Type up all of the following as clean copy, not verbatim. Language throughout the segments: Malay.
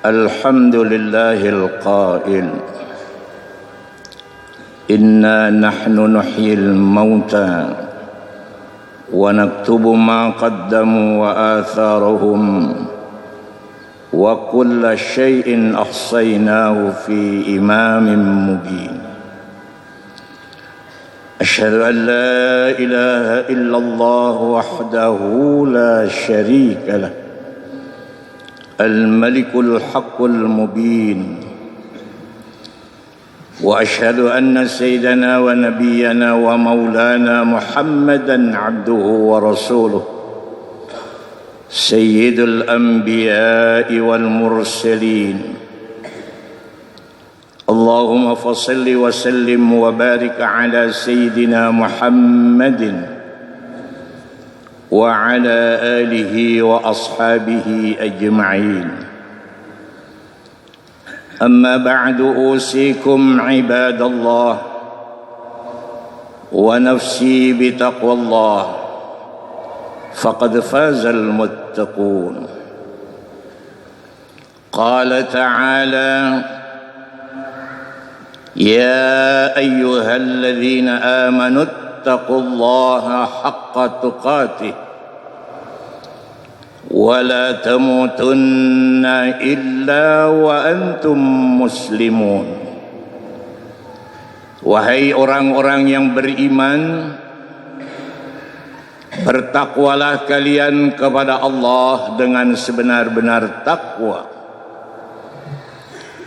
الحمد لله القائل إنا نحن نحيي الموتى ونكتب ما قدموا وآثارهم وكل شيء أحصيناه في إمام مبين أشهد أن لا إله إلا الله وحده لا شريك له الملك الحق المبين وأشهد أن سيدنا ونبينا ومولانا محمدا عبده ورسوله سيد الأنبياء والمرسلين اللهم فصل وسلم وبارك على سيدنا محمد وعلى آله وأصحابه أجمعين أما بعد أوصيكم عباد الله ونفسي بتقوى الله فقد فاز المتقون قال تعالى يا أيها الذين آمنوا اتقوا الله حق تقاته ولا تموتن إلا وأنتم مسلمون. Wahai orang-orang yang beriman, bertakwalah kalian kepada Allah dengan sebenar-benar takwa,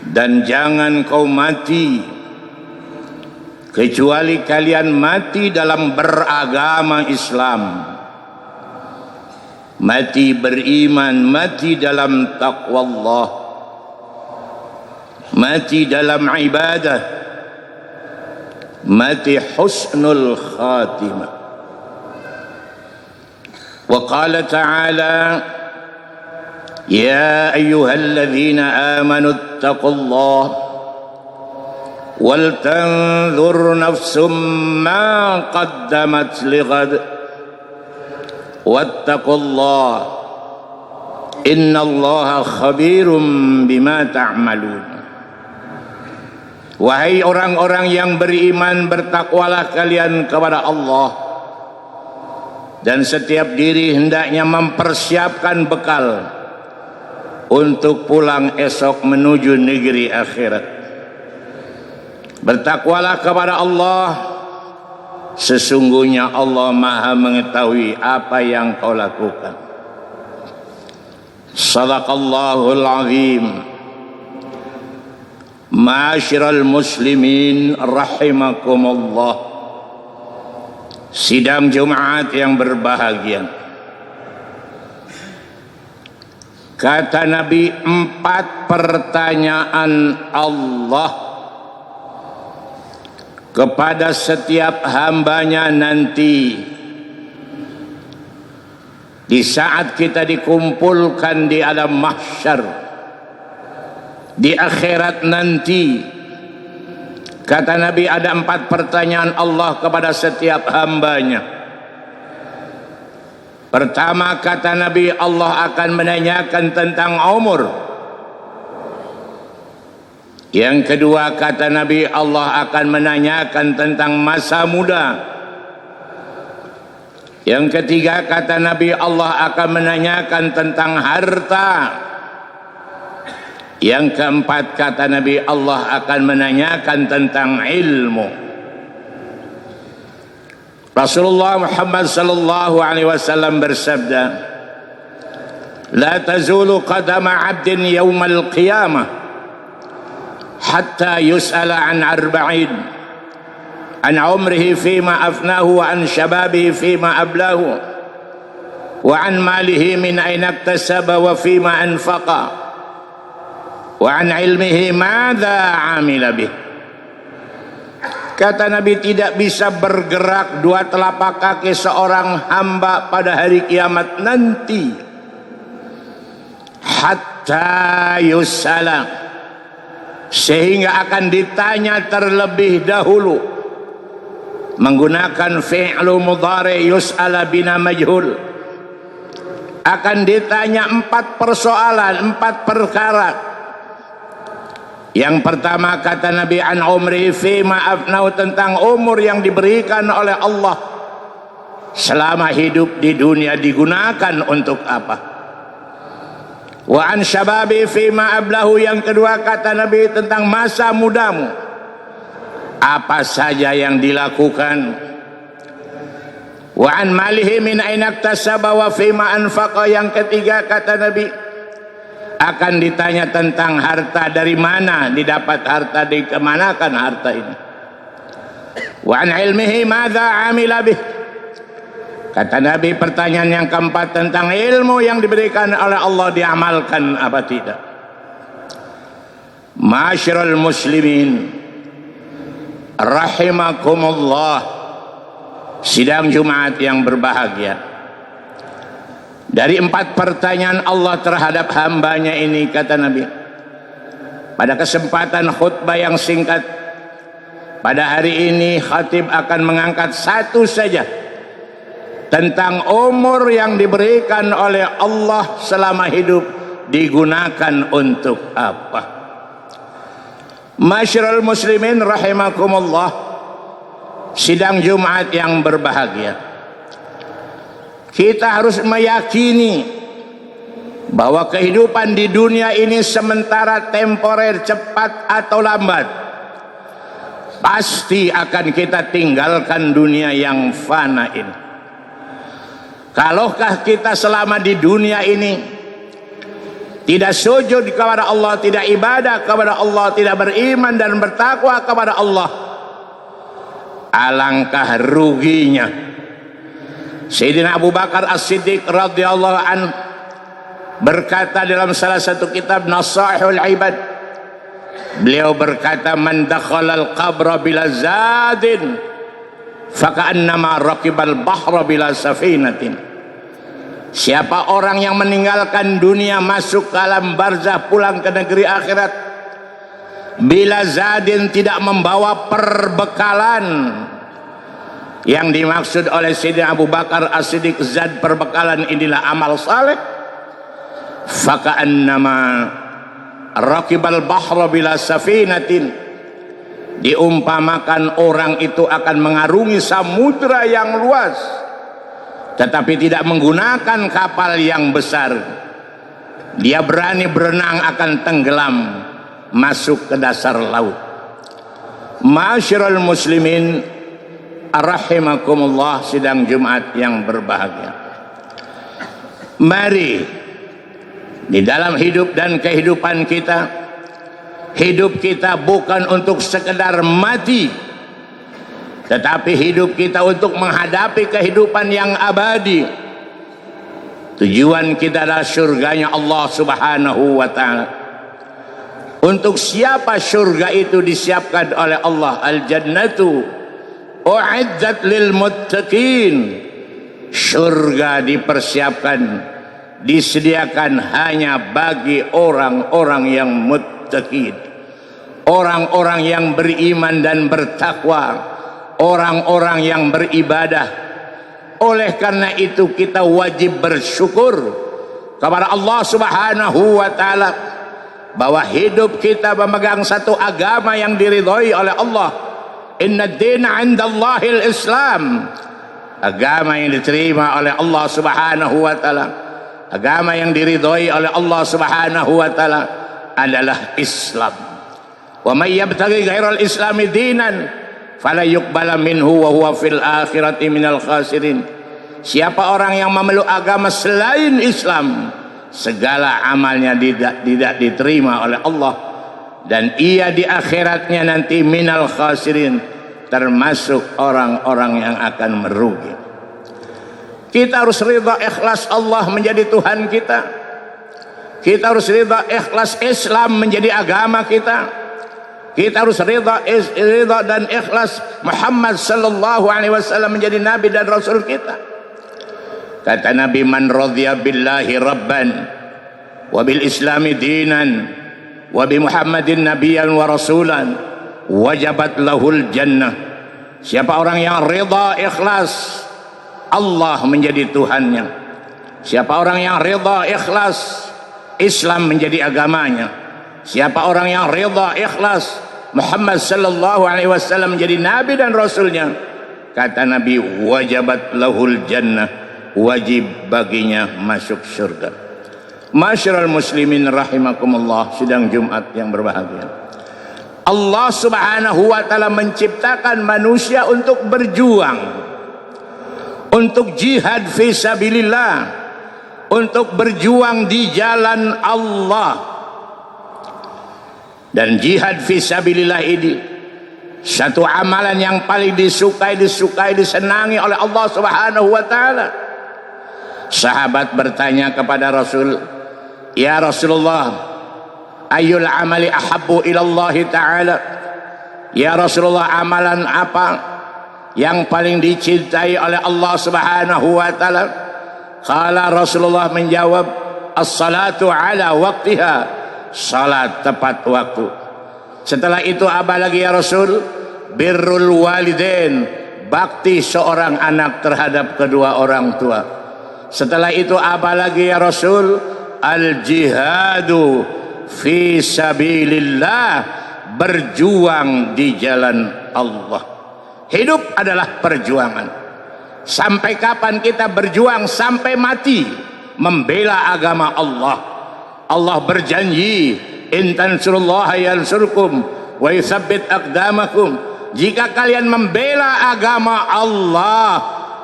dan jangan kau mati kecuali kalian mati dalam beragama Islam, mati beriman, mati dalam takwa Allah, mati dalam ibadah, mati husnul khatimah. Wa qala ta'ala ya ayyuhalladzina amanu ittaqullaha وَلْتَنْظُرْ نَفْسٌ مَّا قَدَّمَتْ لِغَدٍ وَاتَّقُوا اللَّهَ إِنَّ اللَّهَ خَبِيرٌ بِمَا تَعْمَلُونَ. Wahai orang-orang yang beriman, bertakwalah kalian kepada Allah, dan setiap diri hendaknya mempersiapkan bekal untuk pulang esok menuju negeri akhirat. Bertakwalah kepada Allah, sesungguhnya Allah Maha mengetahui apa yang kau lakukan. Shadaqallahul azim. Ma'asyiral muslimin rahimakumullah. Sidang Jumat yang berbahagia, kata Nabi, 4 pertanyaan Allah kepada setiap hambanya nanti di saat kita dikumpulkan di alam mahsyar, di akhirat nanti. Kata Nabi, ada 4 pertanyaan Allah kepada setiap hambanya. Pertama, kata Nabi, Allah akan menanyakan tentang umur. Yang kedua, kata Nabi, Allah akan menanyakan tentang masa muda. Yang ketiga, kata Nabi, Allah akan menanyakan tentang harta. Yang keempat, kata Nabi, Allah akan menanyakan tentang ilmu. Rasulullah Muhammad sallallahu alaihi wasallam bersabda, la tazulu qadama 'abdin yaumal qiyamah hatta yus'ala an arba'in, an umrihi fima afnahu wa an shababihi fima ablahu wa an malihi min aina iktasaba wa fima anfaqa wa an ilmihi madza amila bih. Kata Nabi, tidak bisa bergerak 2 telapak kaki seorang hamba pada hari kiamat nanti hatta yus'ala, sehingga akan ditanya terlebih dahulu menggunakan fi'lu mudhari yus'ala bina majhul. Akan ditanya 4 persoalan, 4 perkara Yang pertama kata Nabi, an umri fima afnau, tentang umur yang diberikan oleh Allah selama hidup di dunia digunakan untuk apa. Wa an syababi fima ablahu, yang kedua kata Nabi tentang masa mudamu, apa saja yang dilakukan. Wa an malihi min aina iktasaba wa fima anfaqa, yang ketiga kata Nabi akan ditanya tentang harta, dari mana didapat harta, dikemanakan harta ini. Wa an ilmihi madza amila bih, kata Nabi pertanyaan yang keempat tentang ilmu yang diberikan oleh Allah, diamalkan apa tidak. Ma'asyiral muslimin rahimakumullah, sidang Jumat yang berbahagia. Dari 4 pertanyaan Allah terhadap hambanya ini, kata Nabi, pada kesempatan khutbah yang singkat pada hari ini, khatib akan mengangkat satu saja tentang umur yang diberikan oleh Allah selama hidup digunakan untuk apa. Masyarul muslimin rahimakumullah, sidang Jumat yang berbahagia, kita harus meyakini bahwa kehidupan di dunia ini sementara, temporer, cepat atau lambat pasti akan kita tinggalkan dunia yang fana ini. Kalaukah kita selama di dunia ini tidak sujud kepada Allah, tidak ibadah kepada Allah, tidak beriman dan bertakwa kepada Allah, alangkah ruginya. Sayyidina Abu Bakar As-Siddiq radhiyallahu anhu berkata dalam salah satu kitab Nasaihul Ibad, beliau berkata, man dakhalal qabra bila zadin faka'annama raqibal bahra bila safinatin. Siapa orang yang meninggalkan dunia, masuk ke alam barzah, pulang ke negeri akhirat, bila zadin, tidak membawa perbekalan. Yang dimaksud oleh Sayyidina Abu Bakar As-Siddiq, zad perbekalan inilah amal saleh. Faka'annama raqibal bahra bila safinatin, diumpamakan orang itu akan mengarungi samudra yang luas tetapi tidak menggunakan kapal yang besar. Dia berani berenang akan tenggelam masuk ke dasar laut. Ma'asyiral muslimin rahimakumullah, sidang Jumat yang berbahagia, mari di dalam hidup dan kehidupan kita, hidup kita bukan untuk sekedar mati, tetapi hidup kita untuk menghadapi kehidupan yang abadi. Tujuan kita adalah surganya Allah Subhanahu wa ta'ala. Untuk siapa surga itu disiapkan oleh Allah? Al-jannatu u'iddat lil muttaqin. Surga dipersiapkan, disediakan hanya bagi orang-orang yang muttaqin, orang-orang yang beriman dan bertakwa, orang-orang yang beribadah. Oleh karena itu kita wajib bersyukur kepada Allah Subhanahu wa ta'ala bahwa hidup kita memegang satu agama yang diridhoi oleh Allah. Inna ad-dina 'indallahil Islam. Agama yang diterima oleh Allah Subhanahu wa ta'ala, agama yang diridhoi oleh Allah Subhanahu wa ta'ala adalah Islam. Wa may yabtaghi ghairal islami dinan fala yuqbala minhu wa huwa fil akhirati minal khasirin. Siapa orang yang memeluk agama selain Islam, segala amalnya tidak diterima oleh Allah, dan ia di akhiratnya nanti minal khasirin, termasuk orang-orang yang akan merugi. Kita harus ridha ikhlas Allah menjadi Tuhan kita. Kita harus ridha ikhlas Islam menjadi agama kita. Kita harus ridha dan ikhlas Muhammad sallallahu alaihi wasallam menjadi nabi dan rasul kita. Kata Nabi, man radhiya billahi rabban wa bil islami dinan wa bi Muhammadin nabiyyan wa rasulan wajabat lahul jannah. Siapa orang yang ridha ikhlas Allah menjadi Tuhannya, siapa orang yang ridha ikhlas Islam menjadi agamanya, Siapa orang yang rida, ikhlas Muhammad sallallahu alaihi wasallam menjadi nabi dan rasulnya, kata Nabi, wajabat lahul jannah, wajib baginya masuk surga. Masyarul muslimin rahimakumullah, sidang Jumat yang berbahagia. Allah Subhanahu wa taala menciptakan manusia untuk berjuang, untuk jihad fi sabilillah, untuk berjuang di jalan Allah. Dan jihad fi sabilillah ini satu amalan yang paling disukai, disenangi oleh Allah Subhanahu wa taala. Sahabat bertanya kepada Rasul, "Ya Rasulullah, ayyul amali ahabbu ila Allah taala?" Ya Rasulullah, amalan apa yang paling dicintai oleh Allah Subhanahu wa taala? Qala Rasulullah menjawab, "As-salatu ala waqtiha." Salat tepat waktu. Setelah itu apa lagi ya Rasul? Birrul walidain, bakti seorang anak terhadap kedua orang tua. Setelah itu apa lagi ya Rasul? Al jihadu fi sabilillah, berjuang di jalan Allah. Hidup adalah perjuangan. Sampai kapan kita berjuang? Sampai mati membela agama Allah. Allah berjanji, in tansurullaha yansurkum wa yutsabbit aqdamakum. Jika kalian membela agama Allah,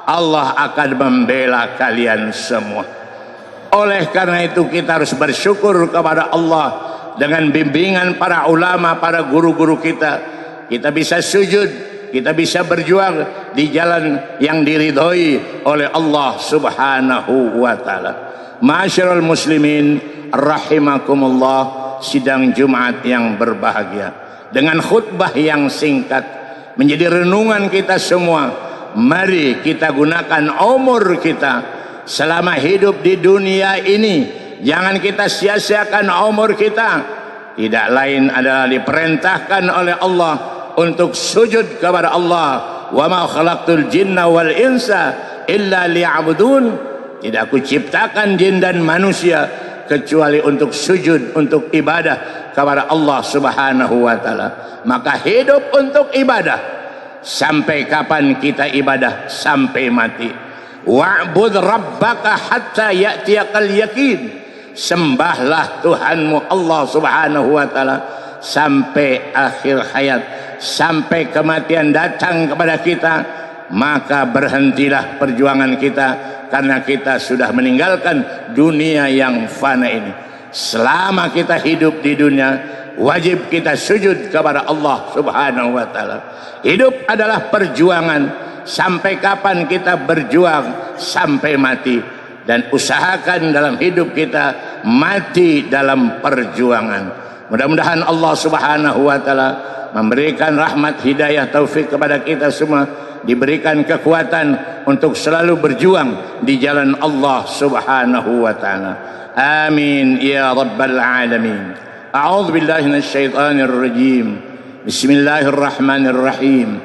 Allah akan membela kalian semua. Oleh karena itu kita harus bersyukur kepada Allah. Dengan bimbingan para ulama, para guru-guru kita, kita bisa sujud, kita bisa berjuang di jalan yang diridhoi oleh Allah Subhanahu wa taala. Masyarul muslimin rahimakumullah, sidang Jumat yang berbahagia, dengan khutbah yang singkat menjadi renungan kita semua. Mari kita gunakan umur kita selama hidup di dunia ini. Jangan kita sia-siakan umur kita. Tidak lain adalah diperintahkan oleh Allah untuk sujud kepada Allah. Wa ma khalaqtul jinna wal insa illa liya'budun. Tidak aku ciptakan jin dan manusia kecuali untuk sujud, untuk ibadah kepada Allah Subhanahu wa taala. Maka hidup untuk ibadah. Sampai kapan kita ibadah? Sampai mati. Wa'bud rabbaka hatta ya'tiyakal yakin. Sembahlah Tuhanmu Allah Subhanahu wa taala sampai akhir hayat, sampai kematian datang kepada kita. Maka berhentilah perjuangan kita, karena kita sudah meninggalkan dunia yang fana ini. Selama kita hidup di dunia, wajib kita sujud kepada Allah Subhanahu wa taala. Hidup adalah perjuangan. Sampai kapan kita berjuang? Sampai mati. Dan usahakan dalam hidup kita mati dalam perjuangan. Mudah-mudahan Allah Subhanahu wa taala memberikan rahmat, hidayah, taufik kepada kita semua, diberikan kekuatan untuk selalu berjuang di jalan Allah Subhanahu wa taala. Amin ya rabbal alamin. A'udzu billahi minasyaitonir rajim. Bismillahirrahmanirrahim.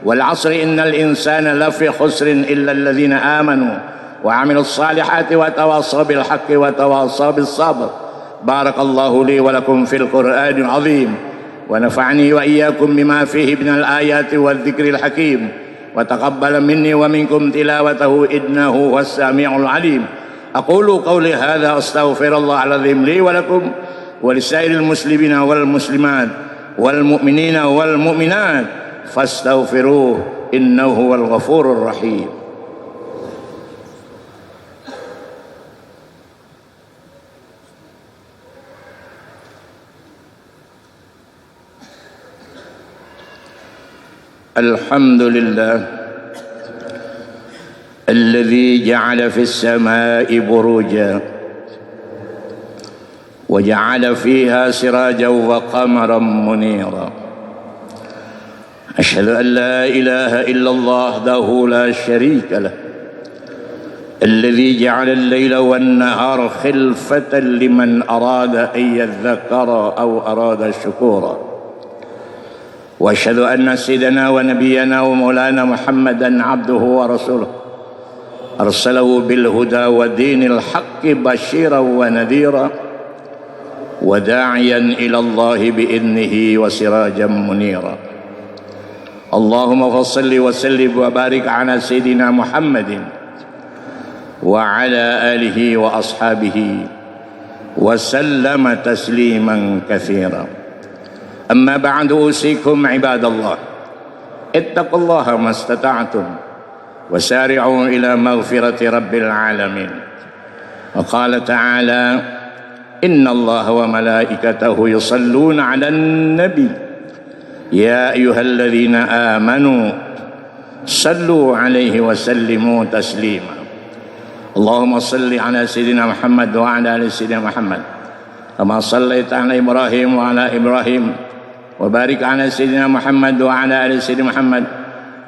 Wal 'asri innal insana lafi khusrin illa alladhina amanu wa 'amilus salihati wa tawassaw bil haqqi wa tawassaw bis sabr. Barakallahu li wa lakum fil Qur'anil 'azim. ونفعني وإياكم بما فيه من الآيات والذكر الحكيم وتقبل مني ومنكم تلاوته إنه هو السميع العليم. أقول قولي هذا أستغفر الله العظيم لي ولكم ولسائر المسلمين والمسلمات والمؤمنين والمؤمنات فاستغفروه إنه هو الغفور الرحيم. الحمد لله الذي جعل في السماء بروجا وجعل فيها سراجا وقمرا منيرا. أشهد أن لا إله إلا الله وحده لا شريك له الذي جعل الليل والنهار خلفة لمن أراد أن يذكر أو أراد شكورا. وأشهد أن سيدنا ونبينا ومولانا محمدا عبده ورسوله أرسله بالهدى ودين الحق بشيرا ونذيرا وداعيا إلى الله بإذنه وسراجا منيرا. اللهم فصل وسلم وبارك على سيدنا محمد وعلى آله وأصحابه وسلم تسليما كثيرا. أما بعد، أوصيكم عباد الله اتقوا الله ما استطعتم وسارعوا إلى مغفرة رب العالمين. وقال تعالى: إن الله وملائكته يصلون على النبي يا أيها الذين آمنوا صلوا عليه وسلموا تسليما. اللهم صل على سيدنا محمد وعلى آل سيدنا محمد كما صليت على إبراهيم وعلى إبراهيم، وبارك على سيدنا محمد وعلى آل سيدنا محمد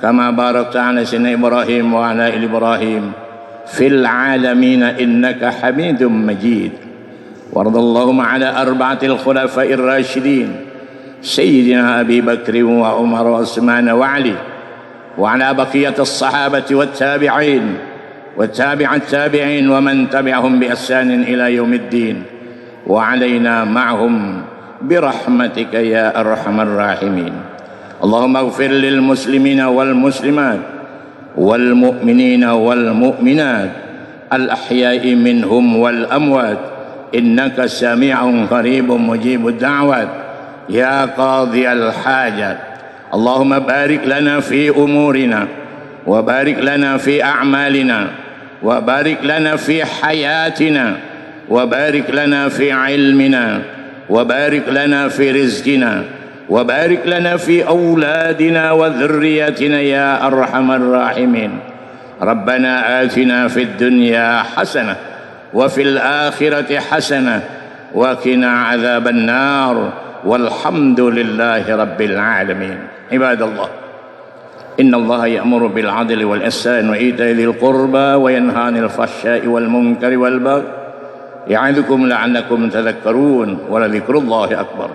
كما باركت على سيدنا إبراهيم وعلى آل إبراهيم في العالمين إنك حميد مجيد. وارض اللهم على أربعة الخلفاء الراشدين سيدنا أبي بكر وعمر وعثمان وعلي، وعلى بقية الصحابة والتابعين وتابع التابعين ومن تبعهم بإحسان إلى يوم الدين، وعلينا معهم برحمتك يا أرحم الراحمين. اللهم اغفر للمسلمين والمسلمات والمؤمنين والمؤمنات الأحياء منهم والأموات إنك سميع قريب مجيب الدعوات يا قاضي الحاجات. اللهم بارك لنا في أمورنا، وبارك لنا في أعمالنا، وبارك لنا في حياتنا، وبارك لنا في علمنا، وبارك لنا في رزقنا، وبارك لنا في أولادنا وذريتنا يا أرحم الراحمين. ربنا آتنا في الدنيا حسنة وفي الآخرة حسنة وقنا عذاب النار، والحمد لله رب العالمين. عباد الله، إن الله يأمر بالعدل والإحسان وإيتاء ذي القربى وينهى عن الفحشاء والمنكر والبغي يعظكم لعلكم تذكرون، ولذكر الله أكبر.